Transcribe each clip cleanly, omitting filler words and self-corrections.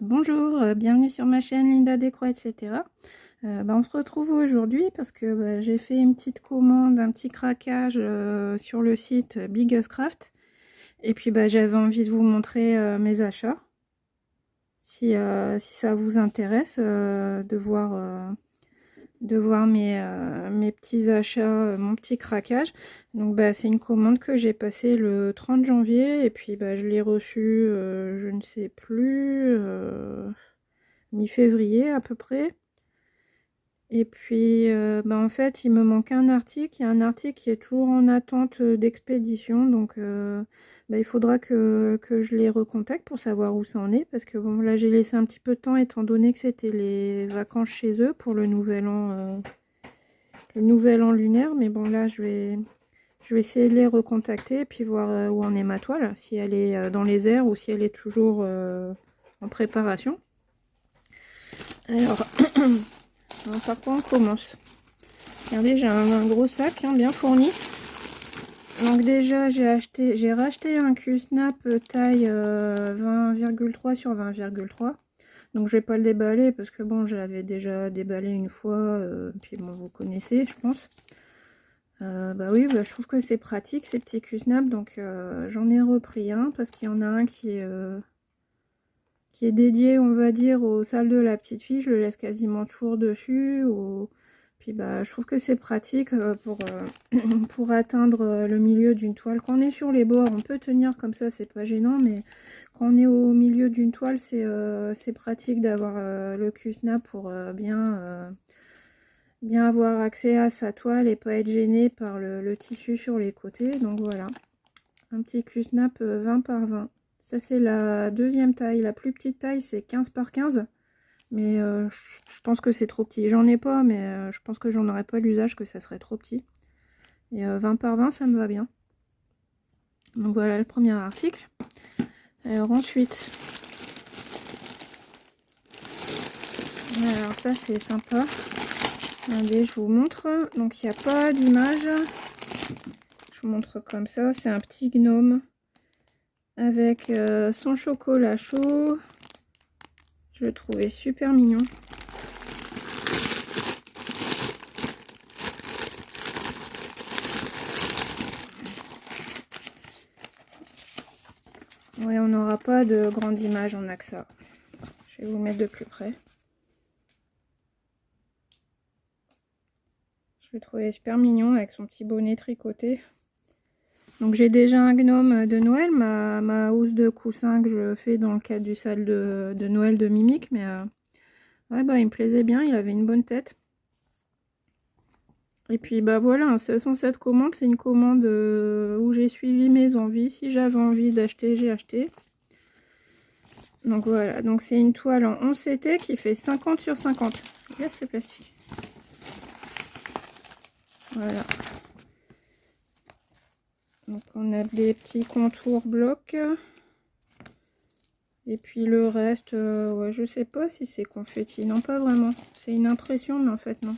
Bonjour, bienvenue sur ma chaîne Linda Décroix, etc. On se retrouve aujourd'hui parce que j'ai fait une petite commande, un petit craquage sur le site Biggest Craft. Et puis j'avais envie de vous montrer mes achats. Si ça vous intéresse de voir mes petits achats, mon petit craquage. Donc c'est une commande que j'ai passée le 30 janvier et puis je l'ai reçue, je ne sais plus, mi-février à peu près. Et puis en fait il me manque un article, il y a un article qui est toujours en attente d'expédition, donc il faudra que je les recontacte pour savoir où ça en est, parce que bon là j'ai laissé un petit peu de temps étant donné que c'était les vacances chez eux pour le nouvel an lunaire, mais bon là je vais essayer de les recontacter et puis voir où en est ma toile, si elle est dans les airs ou si elle est toujours en préparation. Alors par quoi on commence? Regardez, j'ai un gros sac bien fourni. Donc déjà j'ai racheté un Q-Snap taille 20,3 sur 20,3. Donc je vais pas le déballer parce que bon, je l'avais déjà déballé une fois, puis bon, vous connaissez, je pense. Oui, je trouve que c'est pratique ces petits Q-Snap, donc j'en ai repris un parce qu'il y en a un qui est dédié, on va dire, aux salles de la petite fille. Je le laisse quasiment toujours dessus. Puis je trouve que c'est pratique pour atteindre le milieu d'une toile. Quand on est sur les bords, on peut tenir comme ça, c'est pas gênant, mais quand on est au milieu d'une toile, c'est pratique d'avoir le Q-Snap pour bien avoir accès à sa toile et pas être gêné par le tissu sur les côtés. Donc voilà, un petit Q-Snap 20 par 20. Ça c'est la deuxième taille. La plus petite taille c'est 15 par 15. Mais je pense que c'est trop petit. J'en ai pas, mais je pense que j'en aurais pas l'usage, que ça serait trop petit. Et 20 par 20 ça me va bien. Donc voilà le premier article. Alors ensuite, alors ça c'est sympa. Regardez, je vous montre. Donc il n'y a pas d'image. Je vous montre comme ça. C'est un petit gnome avec son chocolat chaud. Je le trouvais super mignon. Oui, on n'aura pas de grande image, on n'a que ça. Je vais vous mettre de plus près. Je le trouvais super mignon avec son petit bonnet tricoté. Donc j'ai déjà un gnome de Noël, ma housse de coussin que je fais dans le cadre du salle de Noël de Mimic, mais ouais, il me plaisait bien, il avait une bonne tête. Et puis voilà, cette commande, c'est une commande où j'ai suivi mes envies. Si j'avais envie d'acheter, j'ai acheté. Donc voilà, donc c'est une toile en 11 CT qui fait 50 sur 50. Je laisse le plastique. Voilà. Donc on a des petits contours blocs. Et puis le reste, ouais, je sais pas si c'est confetti. Non, pas vraiment. C'est une impression, mais en fait non.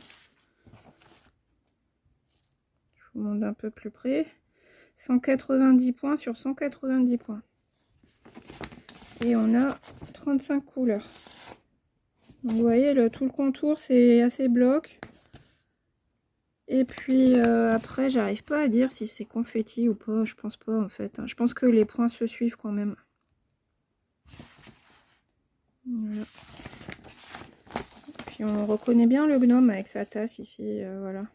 Je vous montre un peu plus près. 190 points sur 190 points. Et on a 35 couleurs. Donc vous voyez, tout le contour, c'est assez bloc. Et puis après, j'arrive pas à dire si c'est confetti ou pas. Je pense pas en fait. Je pense que les points se suivent quand même. Voilà. Puis on reconnaît bien le gnome avec sa tasse ici. Voilà.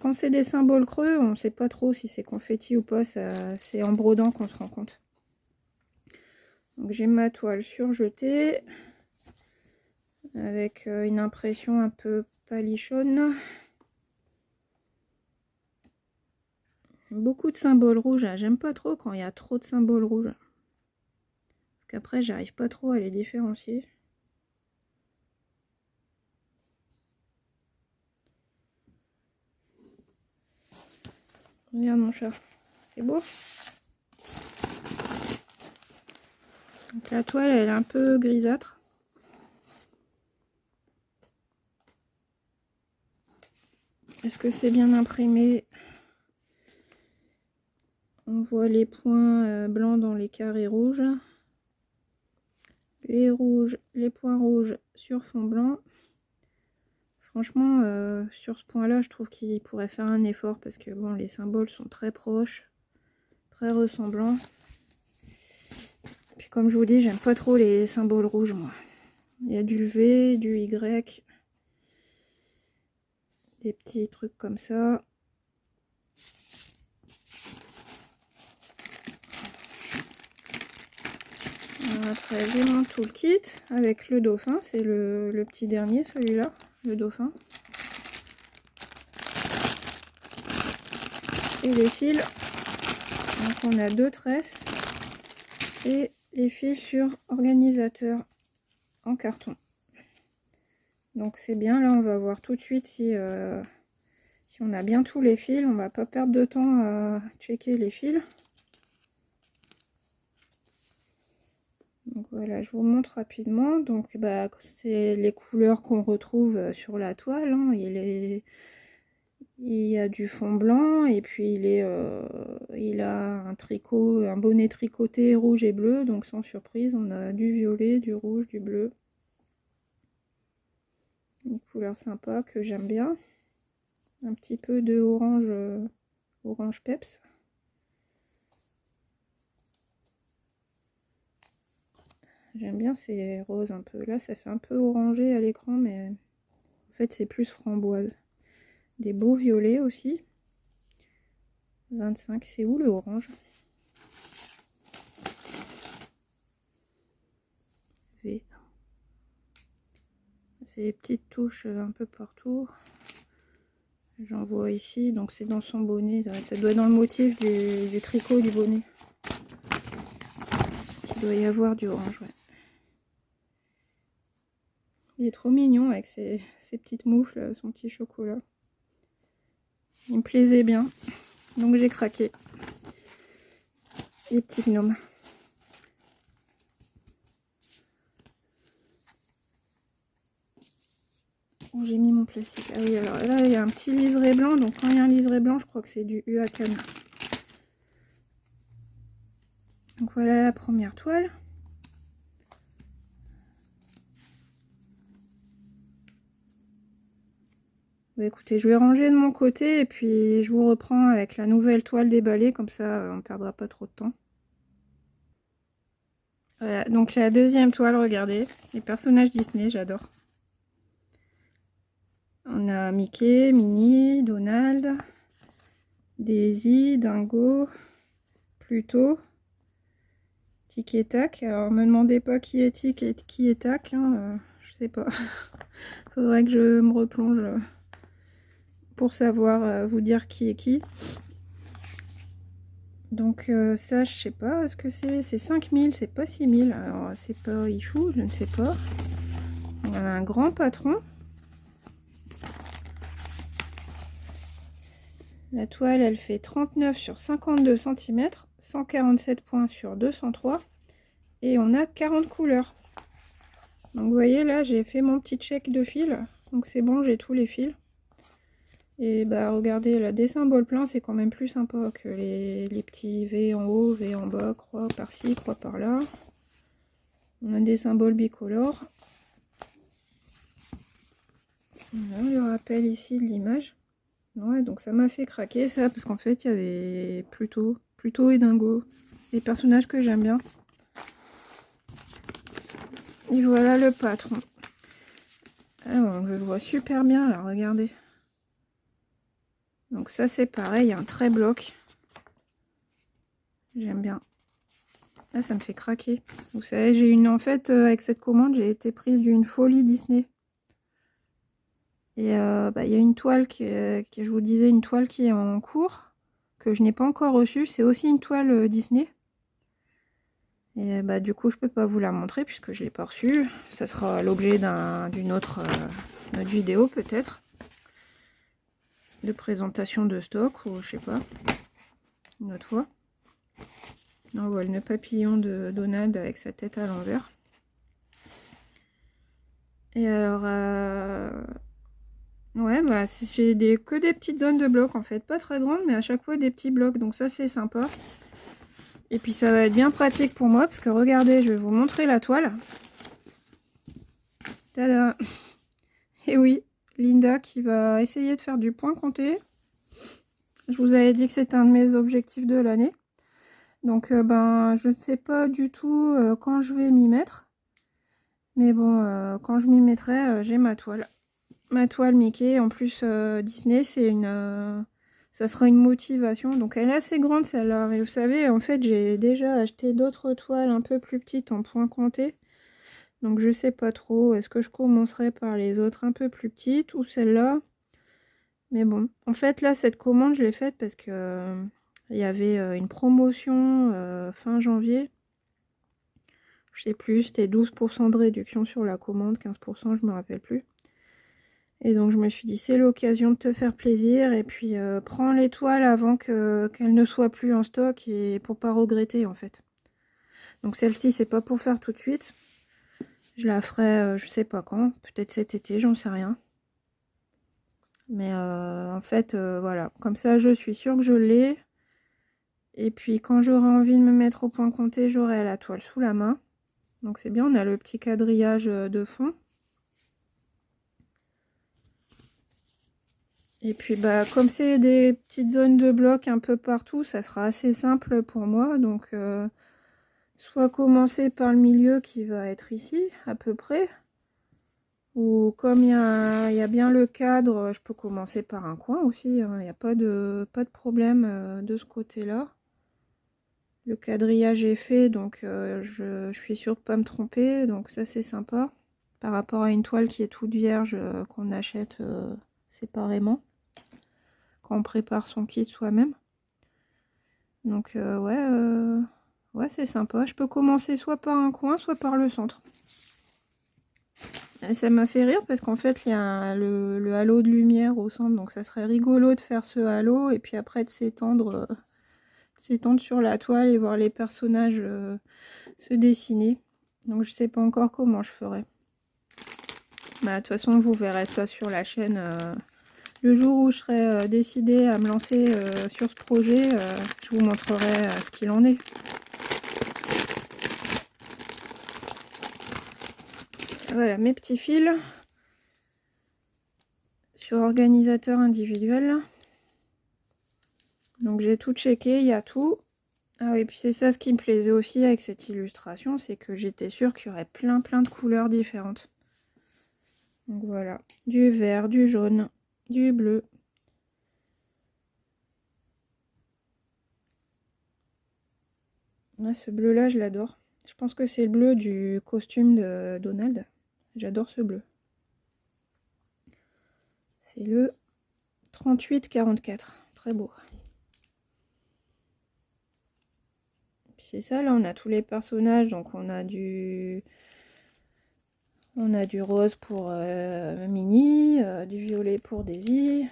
Quand c'est des symboles creux, on ne sait pas trop si c'est confetti ou pas. C'est en brodant qu'on se rend compte. Donc j'ai ma toile surjetée avec une impression un peu palichonne. Beaucoup de symboles rouges. J'aime pas trop quand il y a trop de symboles rouges. Parce qu'après, j'arrive pas trop à les différencier. Regarde mon chat. C'est beau. Donc la toile, elle est un peu grisâtre. Est-ce que c'est bien imprimé? On voit les points blancs dans les carrés rouges. les rouges, les points rouges sur fond blanc. Franchement, sur ce point-là, je trouve qu'il pourrait faire un effort parce que bon, les symboles sont très proches, très ressemblants. Puis comme je vous dis, j'aime pas trop les symboles rouges, moi. Il y a du V, du Y, des petits trucs comme ça. Après, j'ai mon toolkit avec le dauphin, c'est le petit dernier, celui-là, le dauphin. Et les fils, donc on a 2 tresses et les fils sur organisateur en carton. Donc c'est bien, là on va voir tout de suite si on a bien tous les fils, on va pas perdre de temps à checker les fils. Donc voilà, je vous montre rapidement. Donc bah, c'est les couleurs qu'on retrouve sur la toile, hein. Il y a du fond blanc et puis il a un tricot, un bonnet tricoté rouge et bleu, donc sans surprise on a du violet, du rouge, du bleu. Une couleur sympa que j'aime bien. Un petit peu de orange, orange peps. J'aime bien ces roses un peu. Là ça fait un peu orangé à l'écran, mais en fait c'est plus framboise. Des beaux violets aussi. 25, c'est où le orange? V. C'est des petites touches un peu partout. J'en vois ici, donc c'est dans son bonnet. Ça doit être dans le motif du tricot du bonnet. Il doit y avoir du orange, ouais. Il est trop mignon avec ses petites moufles, son petit chocolat. Il me plaisait bien, donc j'ai craqué. Les petits gnomes. Bon, j'ai mis mon plastique. Ah oui, alors là il y a un petit liseré blanc, donc quand il y a un liseré blanc, je crois que c'est du UACAN. Donc voilà la première toile. Bah écoutez, je vais ranger de mon côté et puis je vous reprends avec la nouvelle toile déballée, comme ça on ne perdra pas trop de temps. Voilà, donc la deuxième toile, regardez, les personnages Disney, j'adore. On a Mickey, Minnie, Donald, Daisy, Dingo, Pluto, Tic et Tac. Alors me demandez pas qui est Tic et qui est Tac, hein, je sais pas. Faudrait que je me replonge pour savoir vous dire qui est qui. Donc ça, je sais pas ce que c'est. C'est 5000, c'est pas 6000. Alors c'est pas Ichou, je ne sais pas. On a un grand patron. La toile, elle fait 39 sur 52 cm, 147 points sur 203. Et on a 40 couleurs. Donc vous voyez, là, j'ai fait mon petit check de fil. Donc c'est bon, j'ai tous les fils. Et bah regardez, là, des symboles pleins, c'est quand même plus sympa que les petits V en haut, V en bas, croix par-ci, croix par-là. On a des symboles bicolores. Voilà le rappel ici de l'image. Ouais, donc ça m'a fait craquer ça, parce qu'en fait, il y avait Pluto et Dingo, des personnages que j'aime bien. Et voilà le patron. Alors, je le vois super bien, là, regardez. Donc ça, c'est pareil, un trait bloc. J'aime bien. Là, ça me fait craquer. Vous savez, j'ai une... En fait, avec cette commande, j'ai été prise d'une folie Disney. Et bah, y a une toile qui je vous disais, une toile qui est en cours, que je n'ai pas encore reçue. C'est aussi une toile Disney. Et bah, du coup, je peux pas vous la montrer puisque je l'ai pas reçue. Ça sera l'objet d'une autre vidéo peut-être. De présentation de stock ou je sais pas. Une autre fois. On voit le nœud papillon de Donald avec sa tête à l'envers. Et alors... ouais, bah j'ai que des petites zones de blocs en fait, pas très grandes, mais à chaque fois des petits blocs, donc ça c'est sympa. Et puis ça va être bien pratique pour moi, parce que regardez, je vais vous montrer la toile. Tada! Et oui, Linda qui va essayer de faire du point compté. Je vous avais dit que c'était un de mes objectifs de l'année. Donc ben je ne sais pas du tout quand je vais m'y mettre. Mais bon, quand je m'y mettrai, j'ai ma toile. Ma toile Mickey. En plus Disney, c'est une... ça sera une motivation. Donc elle est assez grande celle-là. Et vous savez, en fait, j'ai déjà acheté d'autres toiles un peu plus petites en point compté. Donc je sais pas trop. Est-ce que je commencerai par les autres un peu plus petites ou celle-là? Mais bon. En fait, là, cette commande, je l'ai faite parce que... il y avait une promotion fin janvier. Je sais plus, c'était 12% de réduction sur la commande, 15%, je me rappelle plus. Et donc je me suis dit, c'est l'occasion de te faire plaisir. Et puis prends les toiles avant qu'elles ne soient plus en stock et pour pas regretter en fait. Donc celle-ci, c'est pas pour faire tout de suite. Je la ferai, je sais pas quand, peut-être cet été, j'en sais rien. Mais en fait, voilà, comme ça je suis sûre que je l'ai. Et puis quand j'aurai envie de me mettre au point compté, j'aurai la toile sous la main. Donc c'est bien, on a le petit quadrillage de fond. Et puis bah comme c'est des petites zones de blocs un peu partout, ça sera assez simple pour moi. Donc soit commencer par le milieu qui va être ici à peu près. Ou comme il y a bien le cadre, je peux commencer par un coin aussi. Hein. Il n'y a pas de problème de ce côté-là. Le quadrillage est fait, donc je suis sûre de ne pas me tromper. Donc ça c'est sympa. Par rapport à une toile qui est toute vierge qu'on achète séparément. Quand on prépare son kit soi-même. Donc ouais c'est sympa. Je peux commencer soit par un coin, soit par le centre. Et ça m'a fait rire parce qu'en fait il y a le halo de lumière au centre. Donc ça serait rigolo de faire ce halo et puis après de s'étendre sur la toile et voir les personnages se dessiner. Donc je sais pas encore comment je ferai. Bah, de toute façon vous verrez ça sur la chaîne le jour où je serai décidée à me lancer sur ce projet. Je vous montrerai ce qu'il en est. Voilà mes petits fils sur organisateur individuel. Donc j'ai tout checké, il y a tout. Ah oui, puis c'est ça ce qui me plaisait aussi avec cette illustration, c'est que j'étais sûre qu'il y aurait plein de couleurs différentes. Donc voilà, du vert, du jaune, du bleu. Ah, ce bleu là, je l'adore. Je pense que c'est le bleu du costume de Donald. J'adore ce bleu. C'est le 3844. Très beau. C'est ça, là on a tous les personnages. Donc on a du rose pour Minnie, du violet pour Daisy,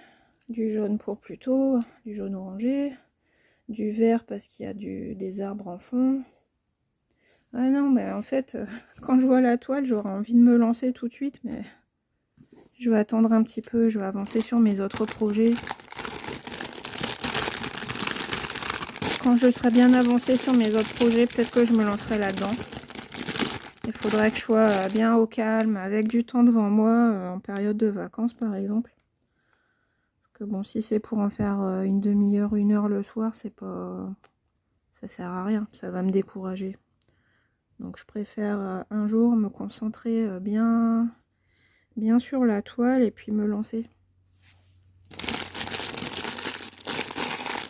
du jaune pour Pluto, du jaune orangé, du vert parce qu'il y a des arbres en fond. Ah non, mais en fait, quand je vois la toile, j'aurais envie de me lancer tout de suite, mais je vais attendre un petit peu, je vais avancer sur mes autres projets. Quand je serai bien avancée sur mes autres projets, peut-être que je me lancerai là-dedans. Il faudrait que je sois bien au calme, avec du temps devant moi, en période de vacances par exemple. Parce que bon, si c'est pour en faire une demi-heure, 1 heure le soir, c'est pas... ça sert à rien, ça va me décourager. Donc je préfère un jour me concentrer bien sur la toile et puis me lancer.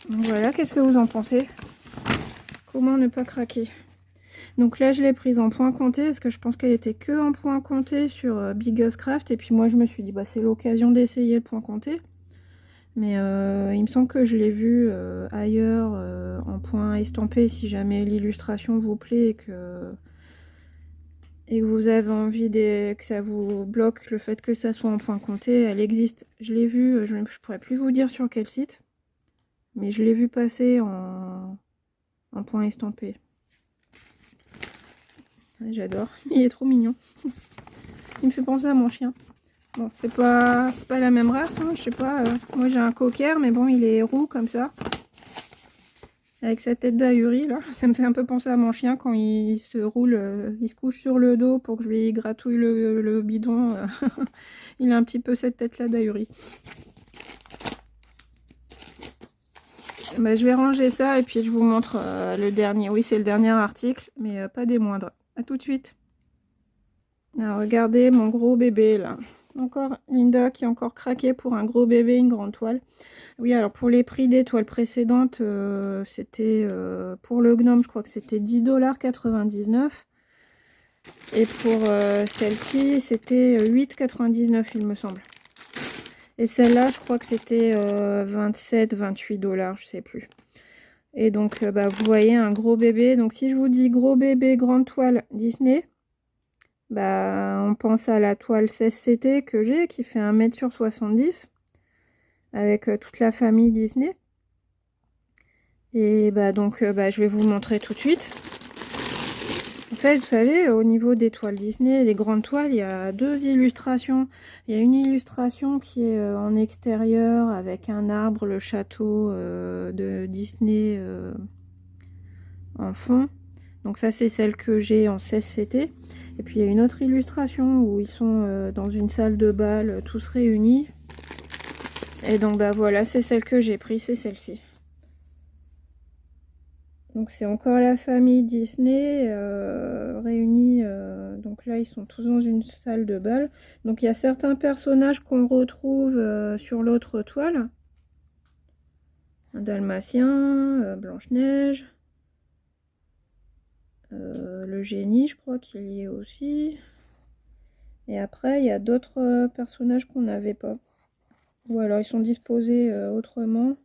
Donc voilà, qu'est-ce que vous en pensez? Comment ne pas craquer? Donc là je l'ai prise en point compté parce que je pense qu'elle était que en point compté sur Biggest Craft. Et puis moi je me suis dit bah c'est l'occasion d'essayer le point compté. Mais il me semble que je l'ai vu ailleurs en point estampé. Si jamais l'illustration vous plaît et que vous avez envie que ça vous bloque le fait que ça soit en point compté, elle existe. Je l'ai vu, je ne pourrais plus vous dire sur quel site, mais je l'ai vu passer en point estampé. J'adore, il est trop mignon. Il me fait penser à mon chien. Bon, c'est pas la même race, hein, je sais pas. Moi j'ai un cocker, mais bon, il est roux comme ça. avec sa tête d'ahuri là. Ça me fait un peu penser à mon chien quand il se roule, il se couche sur le dos pour que je lui gratouille le bidon. Il a un petit peu cette tête là d'ahuri. Bah, je vais ranger ça et puis je vous montre le dernier. Oui, c'est le dernier article, mais pas des moindres. A tout de suite. Alors, regardez mon gros bébé là. Encore Linda qui a encore craqué pour un gros bébé, une grande toile. Oui, alors pour les prix des toiles précédentes, c'était pour le gnome, je crois que c'était 10,99 $. Et pour celle-ci, c'était 8,99 $, il me semble. Et celle-là, je crois que c'était 27, 28 $, je sais plus. Et donc, bah, vous voyez, un gros bébé. Donc, si je vous dis gros bébé, grande toile Disney, bah, on pense à la toile 16CT que j'ai, qui fait 1 m sur 70, avec toute la famille Disney. Et bah, donc, bah, je vais vous montrer tout de suite. En fait, vous savez, au niveau des toiles Disney, des grandes toiles, il y a deux illustrations. Il y a une illustration qui est en extérieur avec un arbre, le château de Disney en fond. Donc ça, c'est celle que j'ai en 16CT. Et puis il y a une autre illustration où ils sont dans une salle de bal, tous réunis. Et donc bah voilà, c'est celle que j'ai prise, c'est celle-ci. Donc c'est encore la famille Disney réunie. Donc là, ils sont tous dans une salle de bal. Donc il y a certains personnages qu'on retrouve sur l'autre toile. Un dalmatien, Blanche-Neige. Le génie, je crois qu'il y est aussi. Et après, il y a d'autres personnages qu'on n'avait pas. Ou alors ils sont disposés autrement.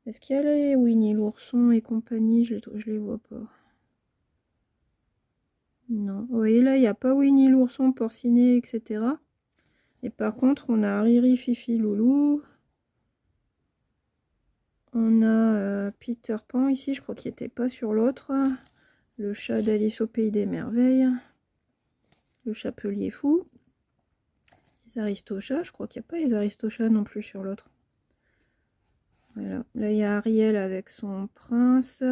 Est-ce qu'il y a les Winnie l'ourson et compagnie? Je les vois pas. Non. Vous voyez là, il n'y a pas Winnie l'ourson, Porcinet, etc. Et par contre, on a Riri, Fifi, Loulou. On a Peter Pan ici, je crois qu'il n'était pas sur l'autre. Le chat d'Alice au Pays des Merveilles. Le chapelier fou. Les Aristochats, je crois qu'il n'y a pas les Aristochats non plus sur l'autre. Voilà, là il y a Ariel avec son prince.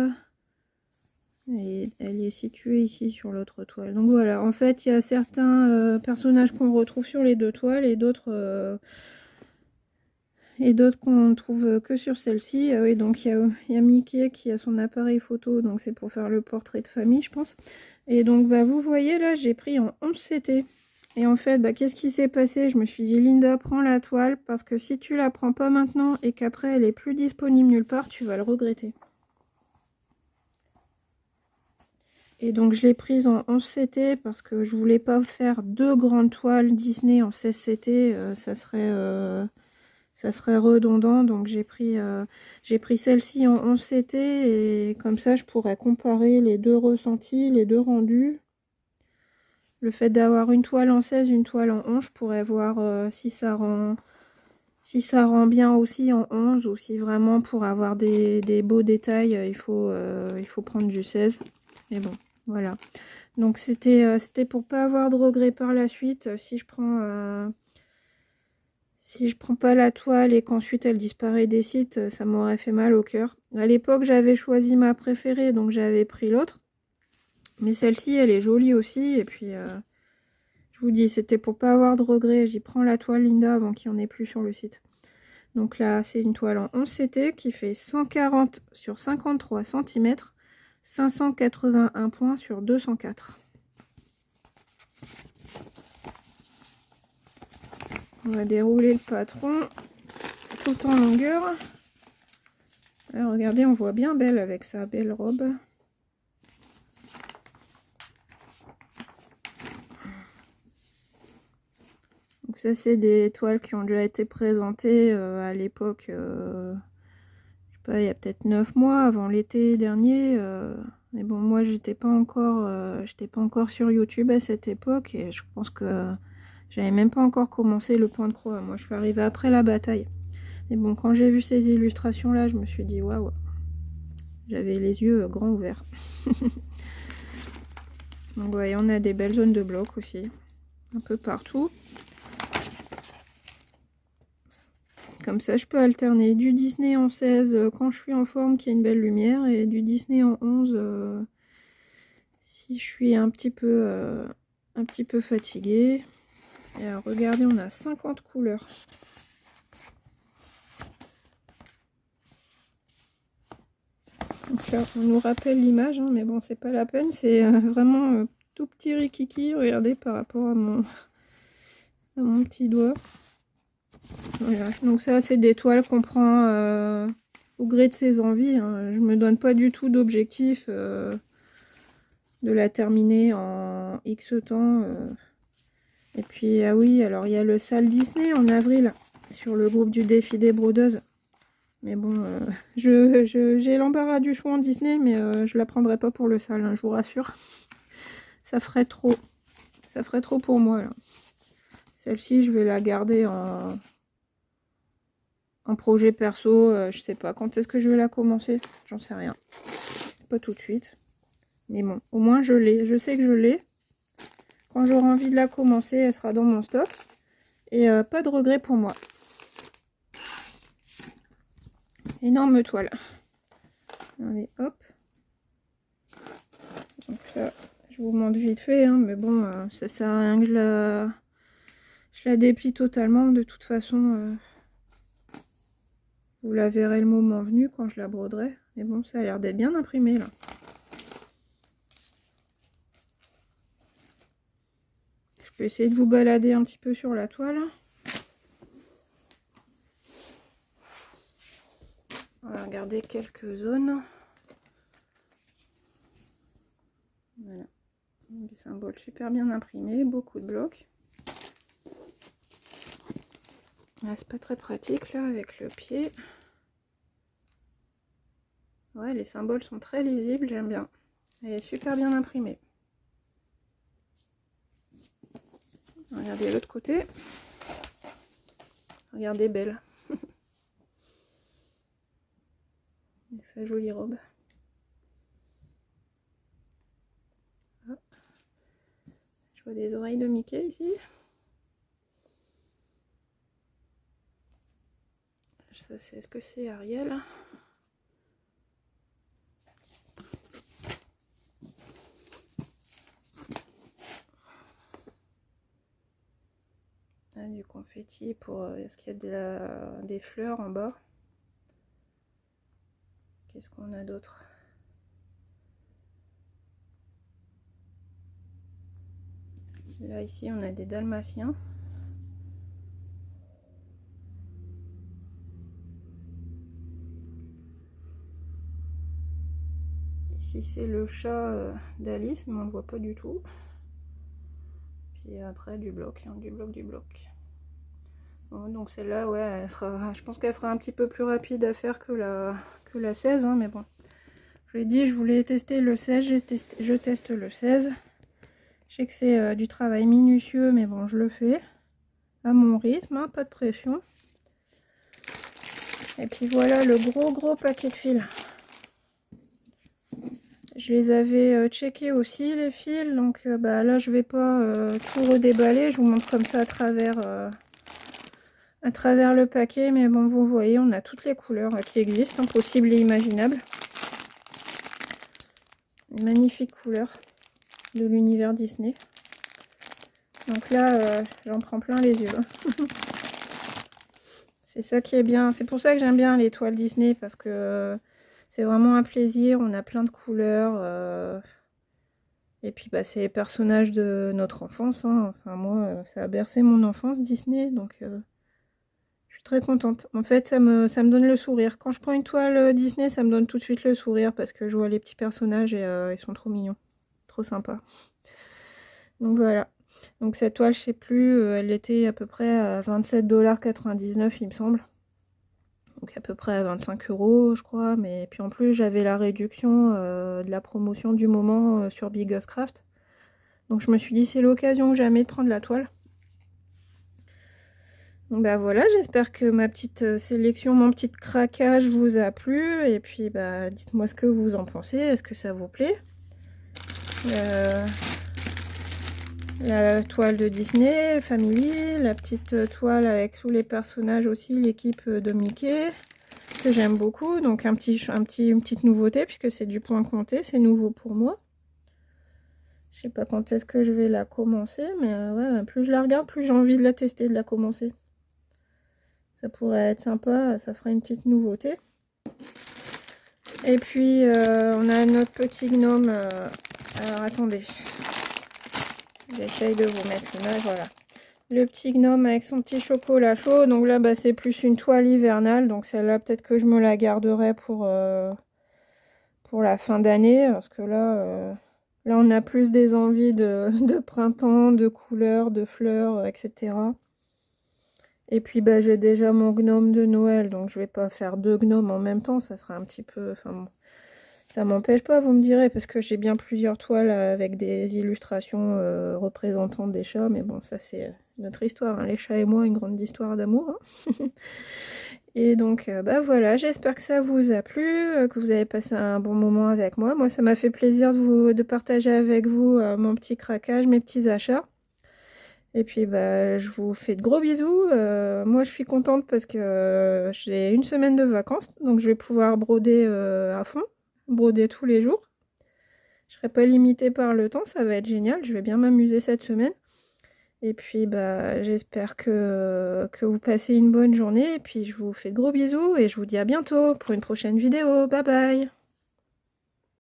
Et elle est située ici sur l'autre toile. Donc voilà, en fait il y a certains personnages qu'on retrouve sur les deux toiles et d'autres qu'on trouve que sur celle-ci. Oui, donc il y a Mickey qui a son appareil photo, donc c'est pour faire le portrait de famille, je pense. Et donc bah, vous voyez là, j'ai pris en 11CT. Et en fait, bah, qu'est-ce qui s'est passé? Je me suis dit, Linda, prends la toile, parce que si tu la prends pas maintenant et qu'après elle est plus disponible nulle part, tu vas le regretter. Et donc je l'ai prise en 11CT parce que je voulais pas faire deux grandes toiles Disney en 16CT, ça serait redondant. Donc j'ai pris celle-ci en 11CT et comme ça je pourrais comparer les deux ressentis, les deux rendus. Le fait d'avoir une toile en 16, une toile en 11, je pourrais voir si ça rend bien aussi en 11 ou si vraiment pour avoir des beaux détails, il faut prendre du 16. Mais bon, voilà. Donc c'était pour pas avoir de regrets par la suite. Si je prends pas la toile et qu'ensuite elle disparaît des sites, ça m'aurait fait mal au cœur. À l'époque, j'avais choisi ma préférée, donc j'avais pris l'autre. Mais celle-ci, elle est jolie aussi. Et puis, je vous dis, c'était pour pas avoir de regrets. J'y prends la toile Linda avant qu'il n'y en ait plus sur le site. Donc là, c'est une toile en 11CT qui fait 140 sur 53 cm, 581 points sur 204. On va dérouler le patron tout en longueur. Alors, regardez, on voit bien Belle avec sa belle robe. Donc ça, c'est des toiles qui ont déjà été présentées à l'époque, je sais pas, il y a peut-être 9 mois avant l'été dernier. Mais bon, moi, j'étais pas encore sur YouTube à cette époque et je pense que j'avais même pas encore commencé le point de croix. Moi, je suis arrivée après la bataille. Mais bon, quand j'ai vu ces illustrations-là, je me suis dit, waouh, j'avais les yeux grands ouverts. Donc, voyez, on a des belles zones de blocs aussi, un peu partout. comme ça je peux alterner du Disney en 16 quand je suis en forme, qui a une belle lumière, et du Disney en 11 si je suis un petit peu fatiguée. Et alors, regardez, on a 50 couleurs. Donc là, on nous rappelle l'image, hein, mais bon, c'est pas la peine. C'est vraiment tout petit rikiki, regardez, par rapport à mon petit doigt. Voilà. Donc ça, c'est des toiles qu'on prend au gré de ses envies. Hein. Je me donne pas du tout d'objectif de la terminer en X temps. Et puis, ah oui, alors il y a le Sale Disney en avril sur le groupe du défi des brodeuses. Mais bon, j'ai l'embarras du choix en Disney, mais je la prendrai pas pour le sale, hein, je vous rassure. Ça ferait trop. Ça ferait trop pour moi, là. Celle-ci, je vais la garder en projet perso. Je sais pas quand est-ce que je vais la commencer. J'en sais rien. Pas tout de suite. Mais bon, au moins je l'ai. Je sais que je l'ai. Quand j'aurai envie de la commencer, elle sera dans mon stock. Et pas de regret pour moi. Énorme toile. Allez, hop. Donc là, je vous montre vite fait, hein, mais bon, ça sert à rien que je la déplie totalement. De toute façon, vous la verrez le moment venu quand je la broderai. Mais bon, ça a l'air d'être bien imprimé là. Je peux essayer de vous balader un petit peu sur la toile. On va regarder quelques zones. Voilà. Des symboles super bien imprimés, beaucoup de blocs. Là, c'est pas très pratique là avec le pied. Ouais, les symboles sont très lisibles, j'aime bien. Elle est super bien imprimée. Regardez l'autre côté. Regardez Belle. Avec sa jolie robe. Hop. Je vois des oreilles de Mickey ici. Ça, c'est, est-ce que c'est Ariel? Ah, du confetti pour... est-ce qu'il y a des fleurs en bas? Qu'est-ce qu'on a d'autre? Là, ici, on a des dalmatiens. Ici, c'est le chat d'Alice, mais on ne le voit pas du tout. Puis après, du bloc, hein, du bloc. Bon, donc celle-là, ouais, elle sera, je pense qu'elle sera un petit peu plus rapide à faire que la 16, hein, mais bon. Je vous l'ai dit, je voulais tester le 16, je teste le 16. Je sais que c'est du travail minutieux, mais bon, je le fais à mon rythme, hein, pas de pression. Et puis voilà le gros paquet de fils. Je les avais checkés aussi, les fils, donc bah, là je vais pas tout redéballer, je vous montre comme ça à travers le paquet, mais bon, vous voyez, on a toutes les couleurs qui existent, possibles et imaginables. Une magnifique couleur de l'univers Disney. Donc là, j'en prends plein les yeux. C'est ça qui est bien. C'est pour ça que j'aime bien les toiles Disney, parce que c'est vraiment un plaisir. On a plein de couleurs. Et puis, bah, c'est les personnages de notre enfance. Hein. Enfin, moi, ça a bercé mon enfance, Disney. Donc, je suis très contente. En fait, ça me donne le sourire. Quand je prends une toile Disney, ça me donne tout de suite le sourire, parce que je vois les petits personnages et ils sont trop mignons. Trop sympas. Donc, voilà. Donc cette toile, je sais plus, elle était à peu près à 27,99 $, il me semble. Donc à peu près à 25 €, je crois. Mais puis en plus, j'avais la réduction de la promotion du moment sur Bigoscraft. Donc je me suis dit, c'est l'occasion jamais de prendre la toile. Donc bah voilà, j'espère que ma petite sélection, mon petit craquage vous a plu. Et puis bah dites-moi ce que vous en pensez. Est-ce que ça vous plaît? La toile de Disney Family, la petite toile avec tous les personnages aussi, l'équipe de Mickey, que j'aime beaucoup. Donc une petite nouveauté, puisque c'est du point compté, c'est nouveau pour moi. Je sais pas quand est-ce que je vais la commencer, mais ouais, plus je la regarde, plus j'ai envie de la tester, de la commencer. Ça pourrait être sympa, ça fera une petite nouveauté. Et puis on a notre petit gnome. Alors attendez, j'essaye de vous mettre l'image, voilà. Le petit gnome avec son petit chocolat chaud. Donc là, bah, c'est plus une toile hivernale. Donc celle-là, peut-être que je me la garderai pour la fin d'année. Parce que là, on a plus des envies de printemps, de couleurs, de fleurs, etc. Et puis, bah, j'ai déjà mon gnome de Noël. Donc je vais pas faire deux gnomes en même temps. Ça sera un petit peu... Enfin bon. Ça m'empêche pas, vous me direz, parce que j'ai bien plusieurs toiles avec des illustrations représentant des chats, mais bon, ça c'est notre histoire, hein. Les chats et moi, une grande histoire d'amour. Hein. Et donc, bah voilà, j'espère que ça vous a plu, que vous avez passé un bon moment avec moi. Moi, ça m'a fait plaisir de partager avec vous mon petit craquage, mes petits achats. Et puis, bah, je vous fais de gros bisous. Moi, je suis contente parce que j'ai une semaine de vacances, donc je vais pouvoir broder à fond. Broder tous les jours. Je serai pas limitée par le temps, ça va être génial. Je vais bien m'amuser cette semaine. Et puis bah j'espère que vous passez une bonne journée. Et puis je vous fais de gros bisous et je vous dis à bientôt pour une prochaine vidéo. Bye bye!